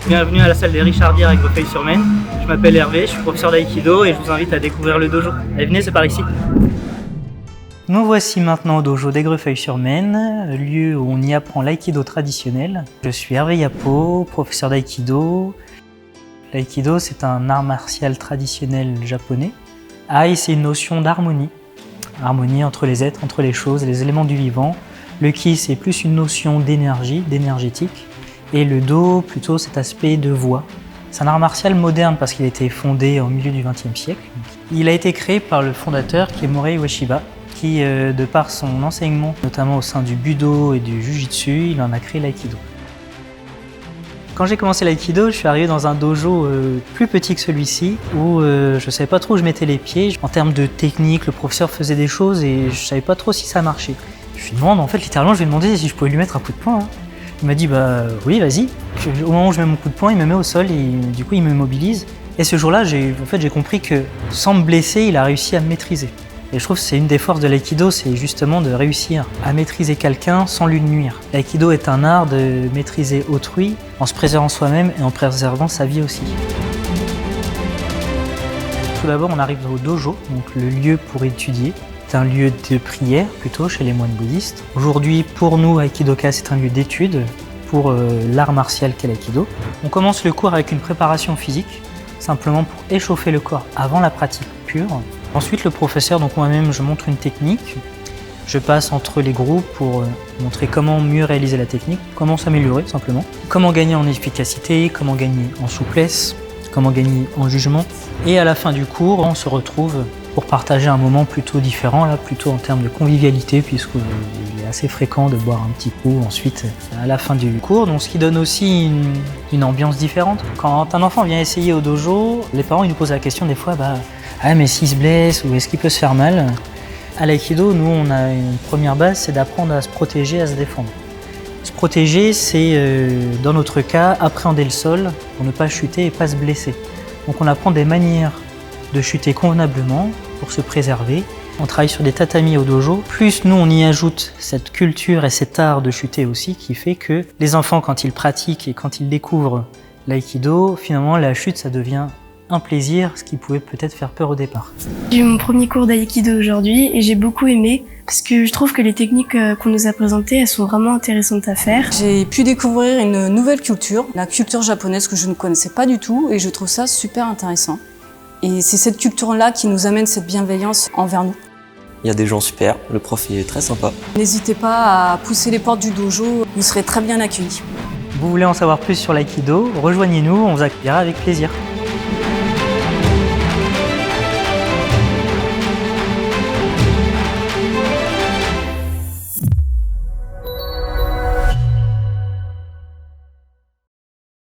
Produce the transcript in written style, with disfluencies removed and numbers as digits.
Bienvenue à la salle des Richardières à Greffeuil-sur-Maine. Je m'appelle Hervé, je suis professeur d'aïkido et je vous invite à découvrir le dojo. Allez, venez, c'est par ici. Nous voici maintenant au dojo des Greffeuil-sur-Maine, lieu où on y apprend l'aïkido traditionnel. Je suis Hervé Yapo, professeur d'aïkido. L'aïkido, c'est un art martial traditionnel japonais. Ai, c'est une notion d'harmonie. Harmonie entre les êtres, entre les choses, les éléments du vivant. Le ki, c'est plus une notion d'énergie, d'énergétique. Et le do, plutôt cet aspect de voix. C'est un art martial moderne parce qu'il a été fondé au milieu du XXe siècle. Il a été créé par le fondateur qui est Morei Ueshiba, qui, de par son enseignement, notamment au sein du budo et du jujitsu, il en a créé l'aïkido. Quand j'ai commencé l'aïkido, je suis arrivé dans un dojo plus petit que celui-ci, où je ne savais pas trop où je mettais les pieds. En termes de technique, le professeur faisait des choses et je ne savais pas trop si ça marchait. Je lui demande, en fait, littéralement, je lui ai demandé si je pouvais lui mettre un coup de poing. Il m'a dit bah oui, vas-y. Au moment où je mets mon coup de poing, il me met au sol et du coup il me mobilise. Et ce jour-là, j'ai compris que sans me blesser, il a réussi à me maîtriser. Et je trouve que c'est une des forces de l'aïkido, c'est justement de réussir à maîtriser quelqu'un sans lui nuire. L'aïkido est un art de maîtriser autrui en se préservant soi-même et en préservant sa vie aussi. Tout d'abord, on arrive au dojo, donc le lieu pour étudier. C'est un lieu de prière plutôt chez les moines bouddhistes. Aujourd'hui, pour nous, Aikidoka, c'est un lieu d'étude pour l'art martial qu'est l'aïkido. On commence le cours avec une préparation physique, simplement pour échauffer le corps avant la pratique pure. Ensuite, le professeur, donc moi-même, je montre une technique. Je passe entre les groupes pour montrer comment mieux réaliser la technique, comment s'améliorer simplement, comment gagner en efficacité, comment gagner en souplesse, comment gagner en jugement. Et à la fin du cours, on se retrouve pour partager un moment plutôt différent, là, plutôt en termes de convivialité, puisqu'il est assez fréquent de boire un petit coup ensuite à la fin du cours, donc ce qui donne aussi une ambiance différente. Quand un enfant vient essayer au dojo, les parents ils nous posent la question des fois, ah mais s'il se blesse ou est-ce qu'il peut se faire mal? À l'aïkido, nous on a une première base, c'est d'apprendre à se protéger, à se défendre. Se protéger, c'est dans notre cas, appréhender le sol pour ne pas chuter et pas se blesser. Donc on apprend des manières de chuter convenablement pour se préserver. On travaille sur des tatamis au dojo. Plus nous, on y ajoute cette culture et cet art de chuter aussi qui fait que les enfants, quand ils pratiquent et quand ils découvrent l'aïkido, finalement, la chute, ça devient un plaisir, ce qui pouvait peut-être faire peur au départ. J'ai eu mon premier cours d'aïkido aujourd'hui et j'ai beaucoup aimé parce que je trouve que les techniques qu'on nous a présentées, elles sont vraiment intéressantes à faire. J'ai pu découvrir une nouvelle culture, la culture japonaise que je ne connaissais pas du tout et je trouve ça super intéressant. Et c'est cette culture-là qui nous amène cette bienveillance envers nous. Il y a des gens super, le prof il est très sympa. N'hésitez pas à pousser les portes du dojo, vous serez très bien accueillis. Vous voulez en savoir plus sur l'aïkido? Rejoignez-nous, on vous accueillera avec plaisir.